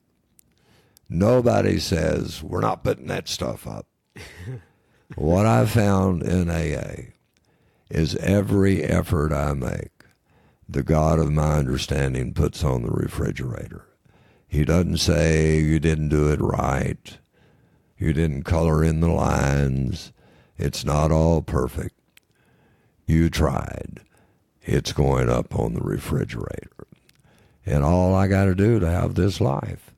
Nobody says, we're not putting that stuff up. What I found in AA is every effort I make, the God of my understanding puts on the refrigerator. He doesn't say you didn't do it right. You didn't color in the lines. It's not all perfect. You tried. It's going up on the refrigerator. And all I got to do to have this life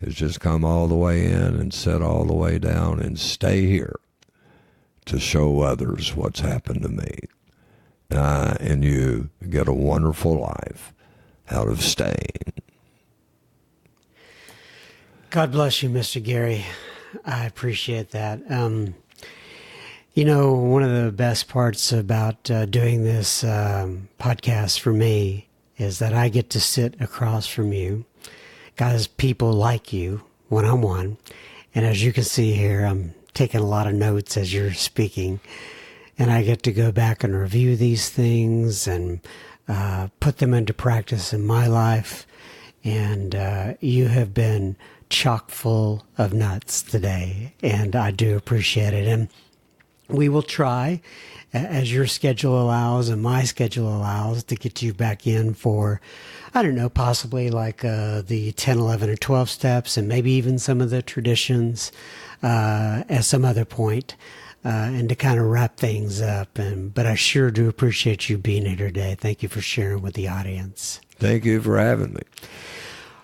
is just come all the way in and sit all the way down and stay here to show others what's happened to me. And you get a wonderful life out of staying. God bless you, Mr. Gary. I appreciate that. You know, one of the best parts about doing this podcast for me is that I get to sit across from you, guys, people like you, one-on-one. And as you can see here, I'm taking a lot of notes as you're speaking. And I get to go back and review these things and put them into practice in my life. And you have been chock full of nuts today, and I do appreciate it. And we will try, as your schedule allows and my schedule allows, to get you back in for, I don't know, possibly like the 10, 11, or 12 steps, and maybe even some of the traditions at some other point, and to kind of wrap things up. But I sure do appreciate you being here today. Thank you for sharing with the audience. Thank you for having me.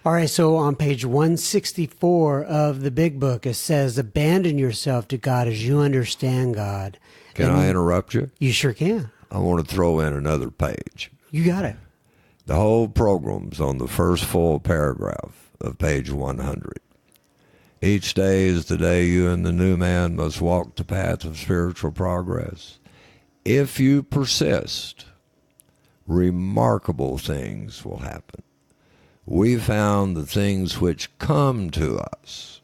All right, so on page 164 of the Big Book, it says, abandon yourself to God as you understand God. Can I interrupt you? You sure can. I want to throw in another page. You got it. The whole program's on the first full paragraph of page 100. Each day is the day you and the new man must walk the path of spiritual progress. If you persist, remarkable things will happen. We found the things which come to us.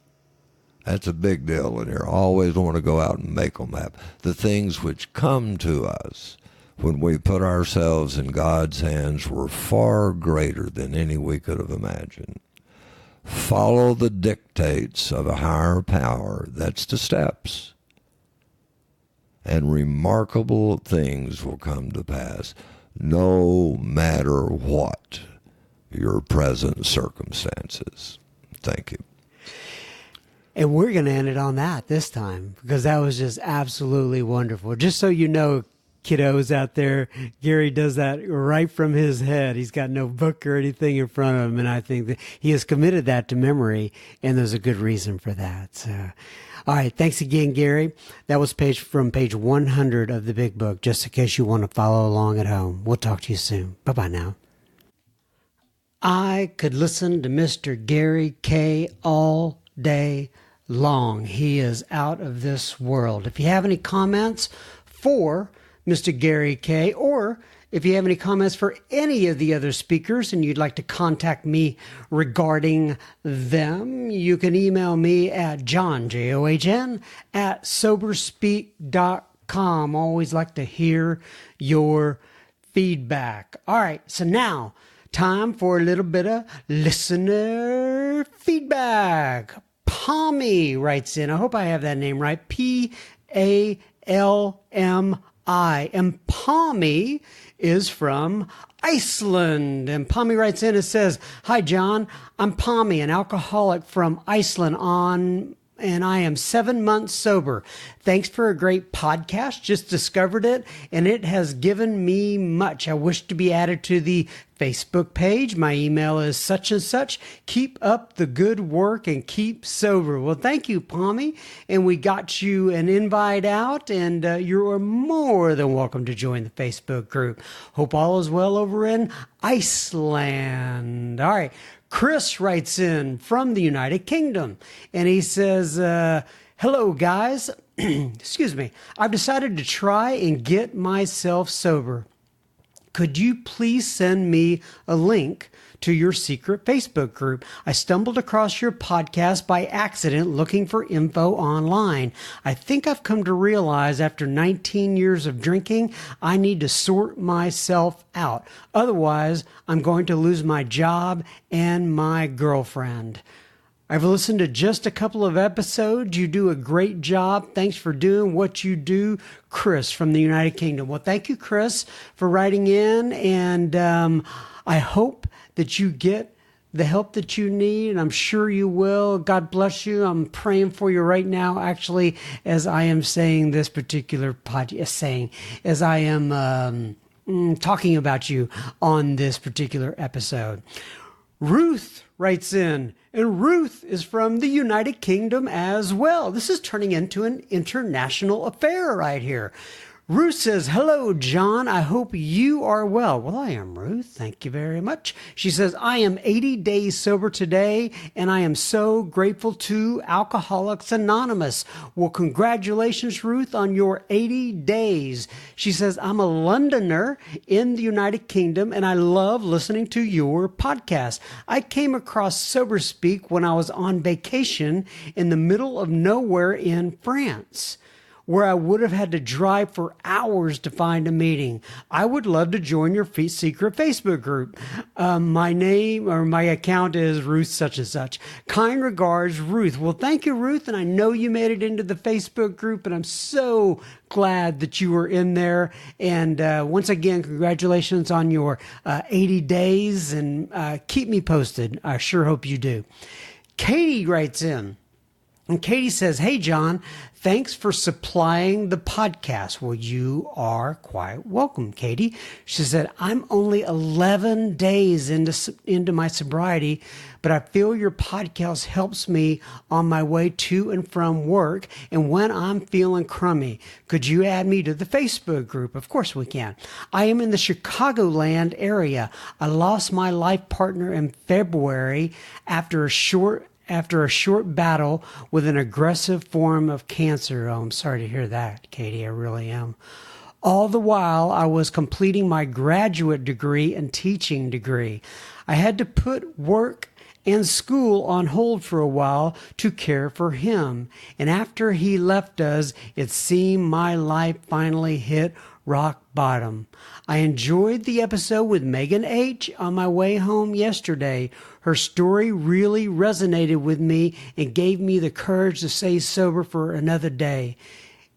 That's a big deal in here. I always want to go out and make them happen. The things which come to us when we put ourselves in God's hands were far greater than any we could have imagined. Follow the dictates of a higher power. That's the steps. And remarkable things will come to pass, no matter what your present circumstances. Thank you. And we're going to end it on that this time, because that was just absolutely wonderful. Just so you know, kiddos out there, Gary does that right from his head. He's got no book or anything in front of him, and I think that he has committed that to memory, and there's a good reason for that. So, all right, thanks again, Gary. That was from page 100 of the Big Book, just in case you want to follow along at home. We'll talk to you soon. Bye-bye now. I could listen to Mr. Gary K. all day long. He is out of this world. If you have any comments for Mr. Gary K., or if you have any comments for any of the other speakers and you'd like to contact me regarding them, you can email me at John, John, at soberspeak.com. Always like to hear your feedback. All right, so now time for a little bit of listener feedback. Palmy writes in, I hope I have that name right, Palmi. And Palmy is from Iceland. And Palmy writes in and says, hi, John. I'm Palmy, an alcoholic from Iceland and I am 7 months sober. Thanks for a great podcast. Just discovered it, and it has given me much. I wish to be added to the Facebook page. My email is such and such. Keep up the good work and keep sober. Well, thank you, Palmy. And we got you an invite out, and you are more than welcome to join the Facebook group. Hope all is well over in Iceland. All right. Chris writes in from the United Kingdom, and he says, hello, guys. Excuse me. I've decided to try and get myself sober. Could you please send me a link to your secret Facebook group? I stumbled across your podcast by accident looking for info online. I think I've come to realize after 19 years of drinking, I need to sort myself out. Otherwise, I'm going to lose my job and my girlfriend. I've listened to just a couple of episodes. You do a great job. Thanks for doing what you do, Chris from the United Kingdom. Well, thank you, Chris, for writing in. And I hope that you get the help that you need, and I'm sure you will. God bless you. I'm praying for you right now, actually, as I am saying this particular podcast, as I am talking about you on this particular episode. Ruth writes in, and Ruth is from the United Kingdom as well. This is turning into an international affair right here. Ruth says, hello, John. I hope you are well. Well, I am, Ruth. Thank you very much. She says, I am 80 days sober today, and I am so grateful to Alcoholics Anonymous. Well, congratulations, Ruth, on your 80 days. She says, I'm a Londoner in the United Kingdom, and I love listening to your podcast. I came across Sober Speak when I was on vacation in the middle of nowhere in France, where I would have had to drive for hours to find a meeting. I would love to join your secret Facebook group. My name or my account is Ruth such and such. Kind regards, Ruth. Well, thank you, Ruth. And I know you made it into the Facebook group, and I'm so glad that you were in there. And once again, congratulations on your 80 days, and keep me posted. I sure hope you do. Katie writes in. And Katie says, hey, John, thanks for supplying the podcast. Well, you are quite welcome, Katie. She said, I'm only 11 days into my sobriety, but I feel your podcast helps me on my way to and from work and when I'm feeling crummy. Could you add me to the Facebook group? Of course we can. I am in the Chicagoland area. I lost my life partner in February after a short battle with an aggressive form of cancer. Oh, I'm sorry to hear that, Katie. I really am. All the while, I was completing my graduate degree and teaching degree. I had to put work and school on hold for a while to care for him. And after he left us, it seemed my life finally hit rock bottom. I enjoyed the episode with Megan H. on my way home yesterday. Her story really resonated with me and gave me the courage to stay sober for another day.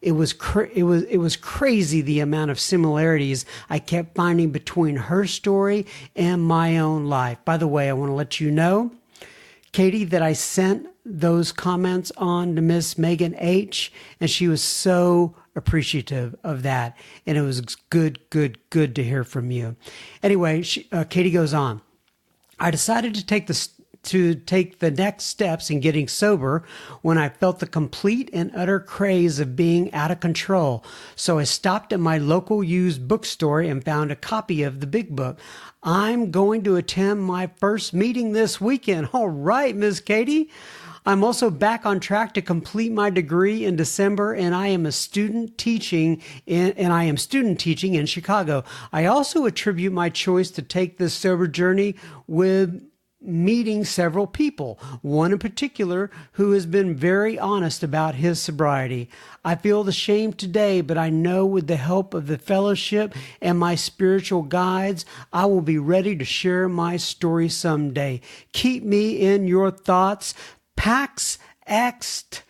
It was crazy the amount of similarities I kept finding between her story and my own life. By the way, I want to let you know, Katie, that I sent those comments on to Miss Megan H., and she was so appreciative of that. And it was good to hear from you. Anyway, Katie goes on. I decided to take the next steps in getting sober when I felt the complete and utter craze of being out of control. So I stopped at my local used bookstore and found a copy of the Big Book. I'm going to attend my first meeting this weekend. All right, Miss Katie. I'm also back on track to complete my degree in December, and I am student teaching in Chicago. I also attribute my choice to take this sober journey with meeting several people, one in particular who has been very honest about his sobriety. I feel the shame today, but I know with the help of the fellowship and my spiritual guides, I will be ready to share my story someday. Keep me in your thoughts. Pax et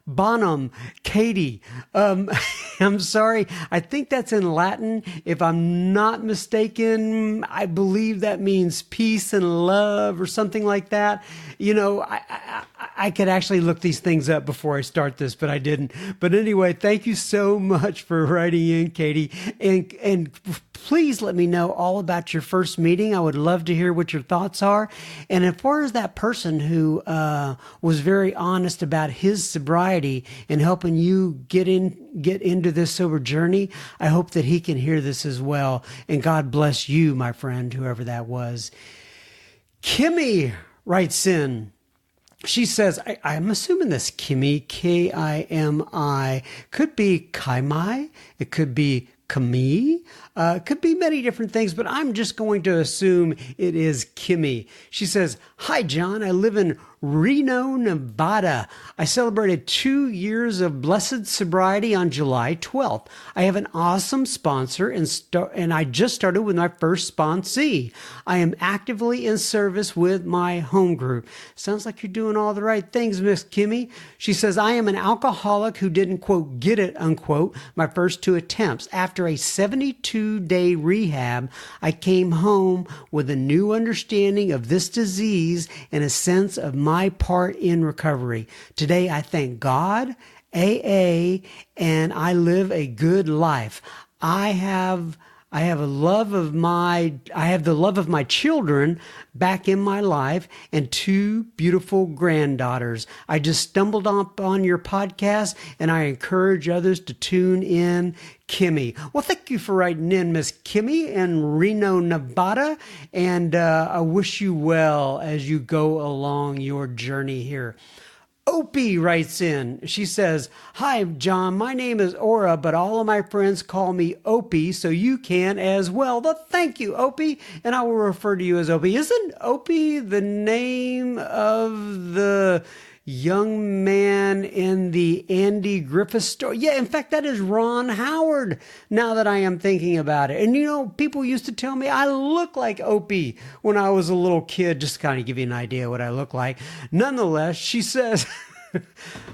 bonum, Katie. I'm sorry. I think that's in Latin. If I'm not mistaken, I believe that means peace and love or something like that. You know, I could actually look these things up before I start this, but I didn't. But anyway, thank you so much for writing in, Katie. And please let me know all about your first meeting. I would love to hear what your thoughts are. And as far as that person who was very honest about his sobriety and helping you get into this sober journey, I hope that he can hear this as well. And God bless you, my friend, whoever that was. Kimmy writes in. She says, I'm assuming this Kimmy, Kimi, could be Kaimai. It could be Kami. It could be many different things, but I'm just going to assume it is Kimmy. She says, hi, John. I live in Reno, Nevada. I celebrated 2 years of blessed sobriety on July 12th. I have an awesome sponsor and I just started with my first sponsee. I am actively in service with my home group. Sounds like you're doing all the right things, Miss Kimmy. She says, I am an alcoholic who didn't, quote, get it, unquote, my first 2 attempts. After a 72-day rehab, I came home with a new understanding of this disease and a sense of my part in recovery. Today, I thank God, AA, and I live a good life. I have the love of my children back in my life and 2 beautiful granddaughters. I just stumbled on your podcast and I encourage others to tune in. Kimmy. Well, thank you for writing in, Miss Kimmy in Reno, Nevada. And I wish you well as you go along your journey here. Opie writes in. She says, hi, John. My name is Aura, but all of my friends call me Opie, so you can as well. Well, thank you, Opie, and I will refer to you as Opie. Isn't Opie the name of the young man in the Andy Griffith story? Yeah, in fact, that is Ron Howard, now that I am thinking about it. And you know, people used to tell me I look like Opie when I was a little kid, just to kind of give you an idea what I look like. Nonetheless, she says,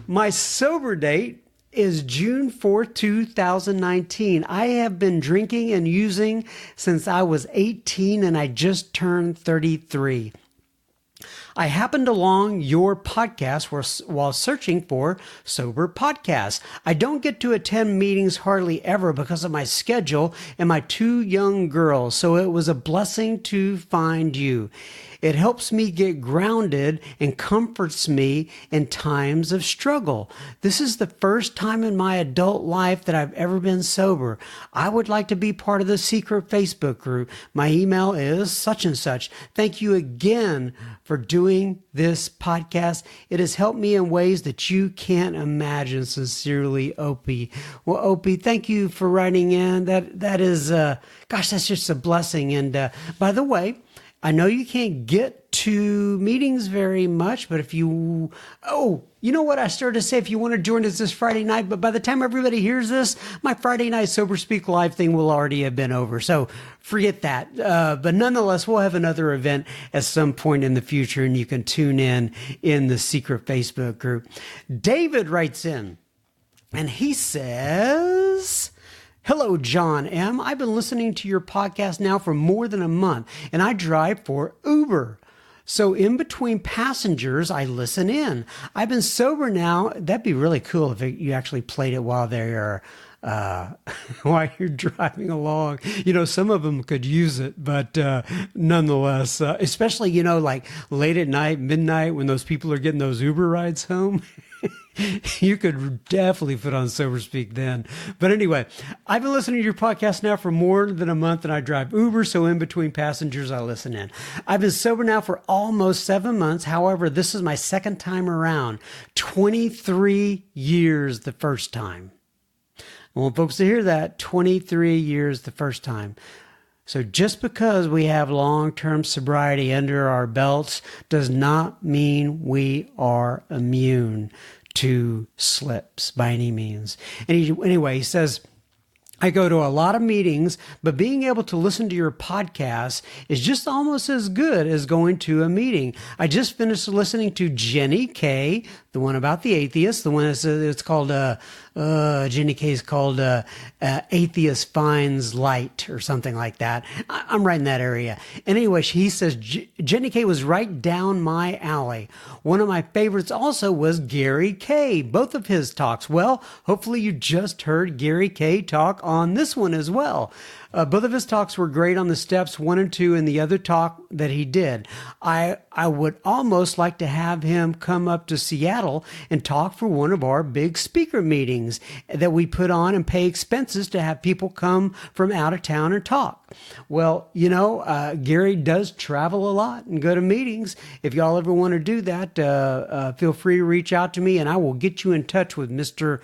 my sober date is June 4th, 2019. I have been drinking and using since I was 18 and I just turned 33. I happened along your podcast while searching for sober podcasts. I don't get to attend meetings hardly ever because of my schedule and my 2 young girls, so it was a blessing to find you. It helps me get grounded and comforts me in times of struggle. This is the first time in my adult life that I've ever been sober. I would like to be part of the secret Facebook group. My email is such and such. Thank you again for doing this podcast. It has helped me in ways that you can't imagine. Sincerely, Opie. Well, Opie, thank you for writing in. That is, gosh, that's just a blessing. And by the way, I know you can't get to meetings very much, but if you, you know what I started to say, if you want to join us this Friday night, but by the time everybody hears this, my Friday night Sober Speak Live thing will already have been over. So forget that. But nonetheless, we'll have another event at some point in the future and you can tune in the secret Facebook group. David writes in and he says, hello, John M. I've been listening to your podcast now for more than a month, and I drive for Uber. So in between passengers, I listen in. I've been sober now. That'd be really cool if you actually played it while they're while you're driving along. You know, some of them could use it, but nonetheless, especially, you know, like late at night, midnight, when those people are getting those Uber rides home. You could definitely put on Sober Speak then. But anyway, I've been listening to your podcast now for more than a month and I drive Uber. So in between passengers, I listen in. I've been sober now for almost 7 months. However, this is my second time around. 23 years the first time. I want folks to hear that. 23 years the first time. So just because we have long-term sobriety under our belts does not mean we are immune to slips by any means. And anyway, he says, I go to a lot of meetings, but being able to listen to your podcast is just almost as good as going to a meeting. I just finished listening to Jenny K, the one about the atheist, the one it's called, Jenny K is called Atheist Finds Light or something like that. I'm right in that area. And anyway, he says, Jenny K was right down my alley. One of my favorites also was Gary K, both of his talks. Well, hopefully you just heard Gary K talk on this one as well. Both of his talks were great on the steps 1 and 2 and the other talk that he did. I would almost like to have him come up to Seattle and talk for one of our big speaker meetings that we put on and pay expenses to have people come from out of town and talk. Well, Gary does travel a lot and go to meetings. If y'all ever want to do that, feel free to reach out to me and I will get you in touch with Mr.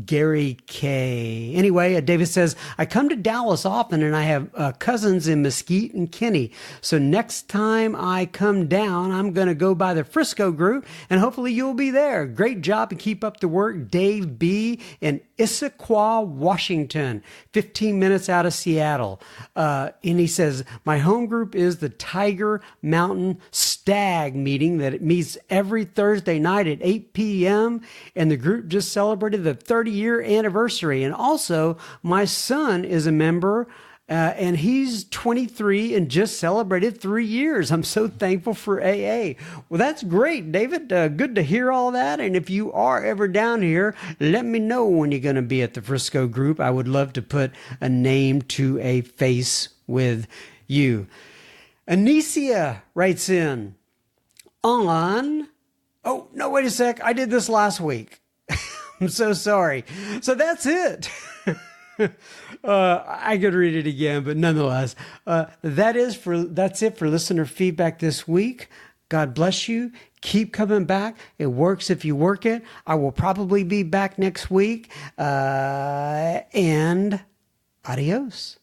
Gary K. Anyway, David says, I come to Dallas often and I have cousins in Mesquite and Kinney. So next time I come down, I'm going to go by the Frisco group and hopefully you'll be there. Great job and keep up the work. Dave B. in Issaquah, Washington, 15 minutes out of Seattle. And he says, my home group is the Tiger Mountain Stag meeting that it meets every Thursday night at 8 p.m. And the group just celebrated the 30-year anniversary. And also, my son is a member and he's 23 and just celebrated 3 years. I'm so thankful for AA. Well, that's great, David. Good to hear all that. And if you are ever down here, let me know when you're going to be at the Frisco group. I would love to put a name to a face with you. Anicia writes in on... Oh, no, wait a sec. I did this last week. I'm so sorry. So that's it. I could read it again, but nonetheless, that's it for listener feedback this week. God bless you. Keep coming back. It works if you work it. I will probably be back next week. And adios.